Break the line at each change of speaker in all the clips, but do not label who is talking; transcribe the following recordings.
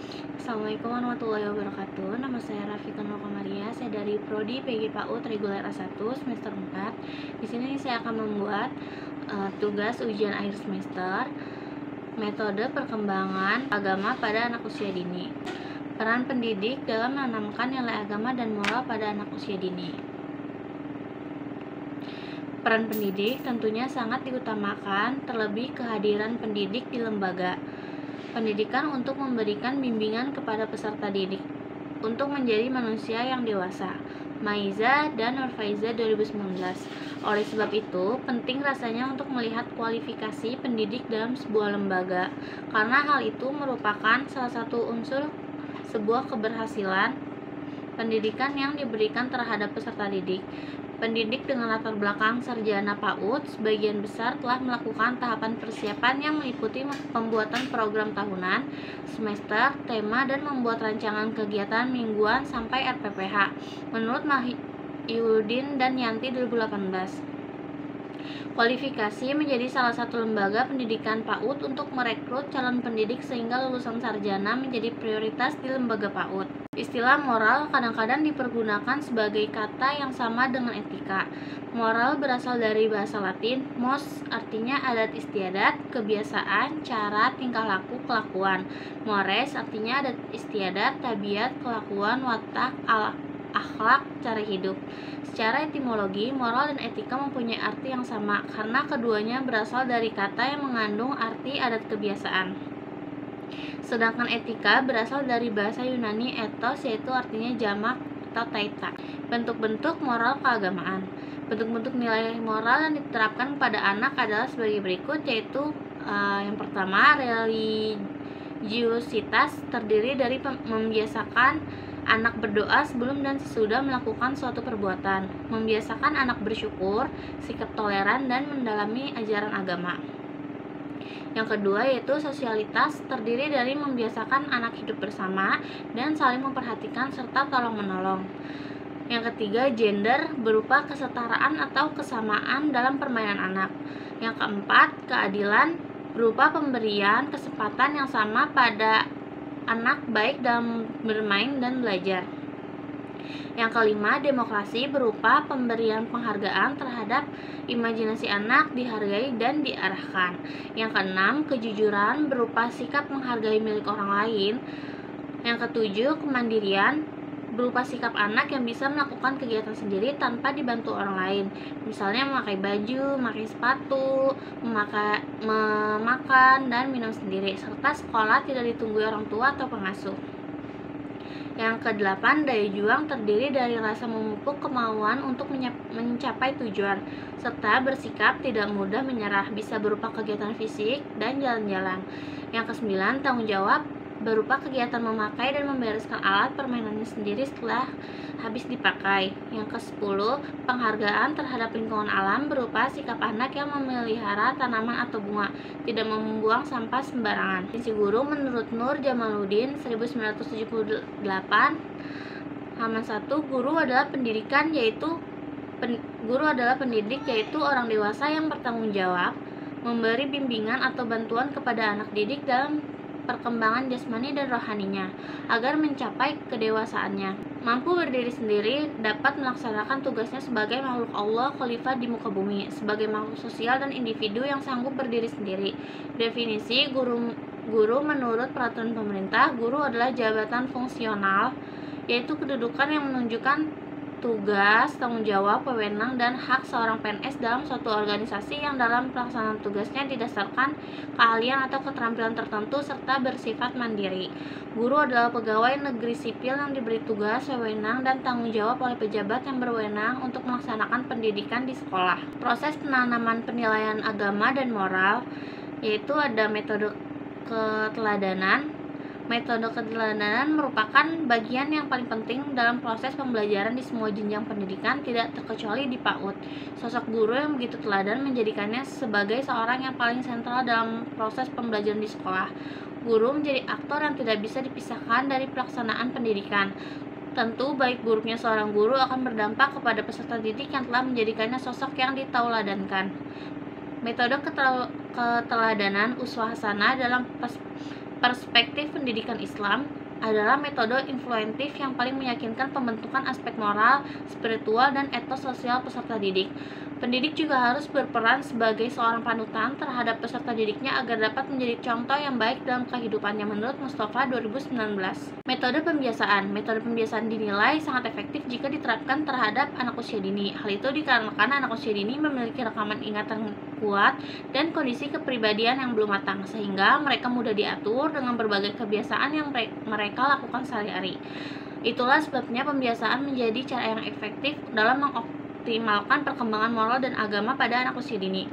Assalamualaikum warahmatullahi wabarakatuh. Nama saya Rafika Nur Komaria. Saya dari Prodi PG PAUD Reguler A1 semester 4. Di sini saya akan membuat tugas ujian akhir semester, metode perkembangan agama pada anak usia dini. Peran pendidik dalam menanamkan nilai agama dan moral pada anak usia dini. Peran pendidik tentunya sangat diutamakan, terlebih kehadiran pendidik di lembaga pendidikan untuk memberikan bimbingan kepada peserta didik untuk menjadi manusia yang dewasa. Maiza dan Nurfaiza 2019. Oleh sebab itu, penting rasanya untuk melihat kualifikasi pendidik dalam sebuah lembaga, karena hal itu merupakan salah satu unsur sebuah keberhasilan pendidikan yang diberikan terhadap peserta didik. Pendidik dengan latar belakang sarjana PAUD sebagian besar telah melakukan tahapan persiapan yang meliputi pembuatan program tahunan, semester, tema, dan membuat rancangan kegiatan mingguan sampai RPPH. Menurut Mahyudin dan Yanti 2018. Kualifikasi menjadi salah satu lembaga pendidikan PAUD untuk merekrut calon pendidik sehingga lulusan sarjana menjadi prioritas di lembaga PAUD. Istilah moral kadang-kadang dipergunakan sebagai kata yang sama dengan etika. Moral berasal dari bahasa Latin mos, artinya adat istiadat, kebiasaan, cara, tingkah laku, kelakuan. Mores artinya adat istiadat, tabiat, kelakuan, watak, akhlak, cara hidup. Secara etimologi, moral dan etika mempunyai arti yang sama karena keduanya berasal dari kata yang mengandung arti adat kebiasaan. Sedangkan etika berasal dari bahasa Yunani ethos, yaitu artinya jamak atau taita. Bentuk-bentuk moral keagamaan. Bentuk-bentuk nilai moral yang diterapkan pada anak adalah sebagai berikut, yaitu yang pertama, religiusitas terdiri dari membiasakan anak berdoa sebelum dan sesudah melakukan suatu perbuatan, membiasakan anak bersyukur, sikap toleran, dan mendalami ajaran agama. Yang kedua yaitu sosialitas, terdiri dari membiasakan anak hidup bersama dan saling memperhatikan serta tolong-menolong. Yang ketiga, gender, berupa kesetaraan atau kesamaan dalam permainan anak. Yang keempat, keadilan, berupa pemberian kesempatan yang sama pada anak baik dalam bermain dan belajar. Yang kelima, demokrasi, berupa pemberian penghargaan terhadap imajinasi anak, dihargai dan diarahkan. Yang keenam, kejujuran, berupa sikap menghargai milik orang lain. Yang ketujuh, kemandirian, berupa sikap anak yang bisa melakukan kegiatan sendiri tanpa dibantu orang lain, misalnya memakai baju, memakai sepatu, memakan dan minum sendiri, serta sekolah tidak ditunggui orang tua atau pengasuh. Yang kedelapan, daya juang, terdiri dari rasa memupuk kemauan untuk mencapai tujuan, serta bersikap tidak mudah menyerah, bisa berupa kegiatan fisik dan jalan-jalan. Yang kesembilan, tanggung jawab, berupa kegiatan memakai dan membereskan alat permainannya sendiri setelah habis dipakai. Yang ke-10, penghargaan terhadap lingkungan alam, berupa sikap anak yang memelihara tanaman atau bunga, tidak membuang sampah sembarangan. Definisi guru menurut Nur Jamaluddin 1978, halaman 1, guru adalah pendidik yaitu orang dewasa yang bertanggung jawab memberi bimbingan atau bantuan kepada anak didik dalam perkembangan jasmani dan rohaninya agar mencapai kedewasaannya, mampu berdiri sendiri, dapat melaksanakan tugasnya sebagai makhluk Allah khalifah di muka bumi, sebagai makhluk sosial dan individu yang sanggup berdiri sendiri. Definisi guru menurut peraturan pemerintah, guru adalah jabatan fungsional, yaitu kedudukan yang menunjukkan tugas, tanggung jawab, wewenang, dan hak seorang PNS dalam suatu organisasi yang dalam pelaksanaan tugasnya didasarkan keahlian atau keterampilan tertentu serta bersifat mandiri. Guru adalah pegawai negeri sipil yang diberi tugas, wewenang, dan tanggung jawab oleh pejabat yang berwenang untuk melaksanakan pendidikan di sekolah. Proses penanaman penilaian agama dan moral, yaitu ada metode keteladanan. Metode keteladanan merupakan bagian yang paling penting dalam proses pembelajaran di semua jenjang pendidikan, tidak terkecuali di PAUD. Sosok guru yang begitu teladan menjadikannya sebagai seorang yang paling sentral dalam proses pembelajaran di sekolah. Guru menjadi aktor yang tidak bisa dipisahkan dari pelaksanaan pendidikan. Tentu baik buruknya seorang guru akan berdampak kepada peserta didik yang telah menjadikannya sosok yang ditauladankan. Metode keteladanan uswah hasanah dalam Perspektif pendidikan Islam adalah metode influentif yang paling meyakinkan pembentukan aspek moral, spiritual, dan etos sosial peserta didik. Pendidik juga harus berperan sebagai seorang panutan terhadap peserta didiknya agar dapat menjadi contoh yang baik dalam kehidupannya menurut Mustafa 2019. Metode pembiasaan. Metode pembiasaan dinilai sangat efektif jika diterapkan terhadap anak usia dini. Hal itu dikarenakan anak usia dini memiliki rekaman ingatan kuat dan kondisi kepribadian yang belum matang, sehingga mereka mudah diatur dengan berbagai kebiasaan yang mereka lakukan sehari-hari. Itulah sebabnya pembiasaan menjadi cara yang efektif dalam mengoptimalkan perkembangan moral dan agama pada anak usia dini.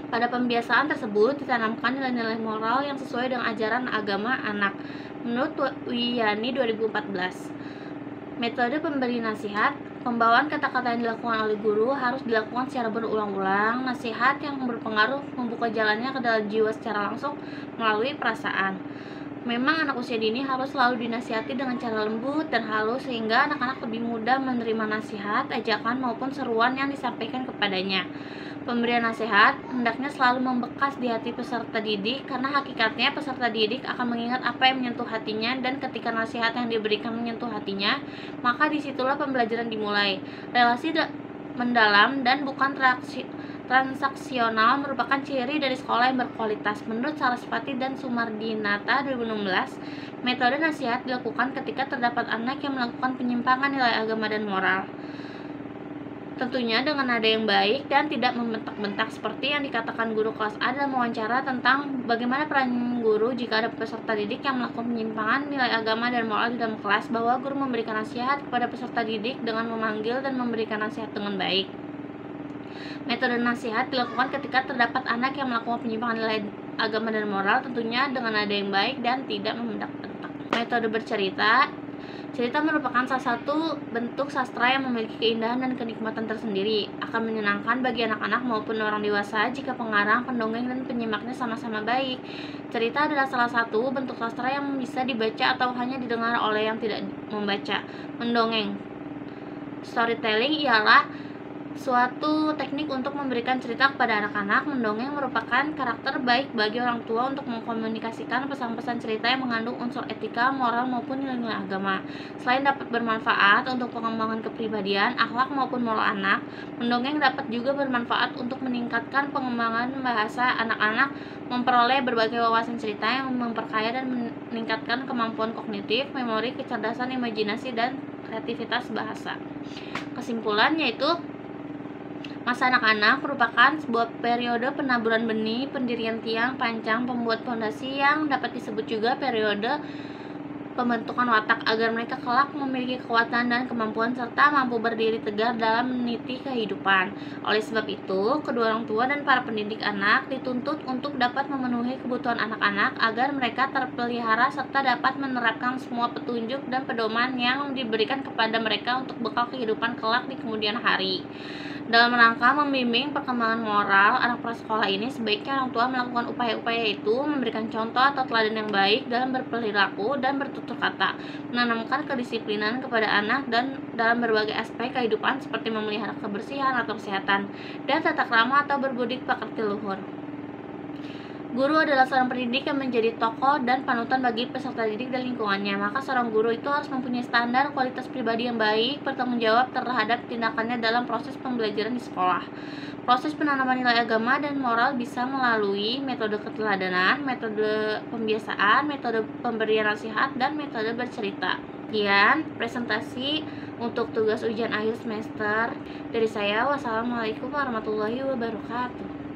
Pada pembiasaan tersebut ditanamkan nilai-nilai moral yang sesuai dengan ajaran agama anak. Menurut Wiyani 2014, metode pemberi nasihat. Pembawaan kata-kata yang dilakukan oleh guru harus dilakukan secara berulang-ulang. Nasihat yang berpengaruh membuka jalannya ke dalam jiwa secara langsung melalui perasaan. Memang anak usia dini harus selalu dinasihati dengan cara lembut dan halus sehingga anak-anak lebih mudah menerima nasihat, ajakan maupun seruan yang disampaikan kepadanya. Pemberian nasihat hendaknya selalu membekas di hati peserta didik karena hakikatnya peserta didik akan mengingat apa yang menyentuh hatinya, dan ketika nasihat yang diberikan menyentuh hatinya, maka disitulah pembelajaran dimulai. Relasi mendalam dan bukan transaksional merupakan ciri dari sekolah yang berkualitas. Menurut Sarasvati dan Sumardinata 2016, metode nasihat dilakukan ketika terdapat anak yang melakukan penyimpangan nilai agama dan moral. Tentunya dengan nada yang baik dan tidak membentak-bentak seperti yang dikatakan guru kelas A dalam wawancara tentang bagaimana peran guru jika ada peserta didik yang melakukan penyimpangan nilai agama dan moral di dalam kelas, bahwa guru memberikan nasihat kepada peserta didik dengan memanggil dan memberikan nasihat dengan baik. Metode nasihat dilakukan ketika terdapat anak yang melakukan penyimpangan nilai agama dan moral, tentunya dengan nada yang baik dan tidak membentak-bentak. Metode bercerita. Cerita merupakan salah satu bentuk sastra yang memiliki keindahan dan kenikmatan tersendiri. Akan menyenangkan bagi anak-anak maupun orang dewasa jika pengarang, pendongeng, dan penyimaknya sama-sama baik. Cerita adalah salah satu bentuk sastra yang bisa dibaca atau hanya didengar oleh yang tidak membaca. Mendongeng. Storytelling ialah suatu teknik untuk memberikan cerita kepada anak-anak. Mendongeng merupakan karakter baik bagi orang tua untuk mengkomunikasikan pesan-pesan cerita yang mengandung unsur etika, moral, maupun nilai-nilai agama. Selain dapat bermanfaat untuk pengembangan kepribadian, akhlak, maupun moral anak, mendongeng dapat juga bermanfaat untuk meningkatkan pengembangan bahasa anak-anak, memperoleh berbagai wawasan cerita yang memperkaya dan meningkatkan kemampuan kognitif, memori, kecerdasan, imajinasi, dan kreativitas bahasa. Kesimpulannya yaitu masa anak-anak merupakan sebuah periode penaburan benih, pendirian tiang, pancang, pembuat fondasi yang dapat disebut juga periode pembentukan watak agar mereka kelak memiliki kekuatan dan kemampuan serta mampu berdiri tegar dalam meniti kehidupan. Oleh sebab itu, kedua orang tua dan para pendidik anak dituntut untuk dapat memenuhi kebutuhan anak-anak agar mereka terpelihara serta dapat menerapkan semua petunjuk dan pedoman yang diberikan kepada mereka untuk bekal kehidupan kelak di kemudian hari. Dalam rangka membimbing perkembangan moral anak prasekolah ini, sebaiknya orang tua melakukan upaya-upaya itu memberikan contoh atau teladan yang baik dalam berperilaku dan bertutur kata, menanamkan kedisiplinan kepada anak dan dalam berbagai aspek kehidupan seperti memelihara kebersihan atau kesehatan, dan tata krama atau berbudi pekerti luhur. Guru adalah seorang pendidik yang menjadi tokoh dan panutan bagi peserta didik dan lingkungannya. Maka seorang guru itu harus mempunyai standar kualitas pribadi yang baik, bertanggung jawab terhadap tindakannya dalam proses pembelajaran di sekolah. Proses penanaman nilai agama dan moral bisa melalui metode keteladanan, metode pembiasaan, metode pemberian nasihat, dan metode bercerita. Sekian presentasi untuk tugas ujian akhir semester dari saya. Wassalamualaikum warahmatullahi wabarakatuh.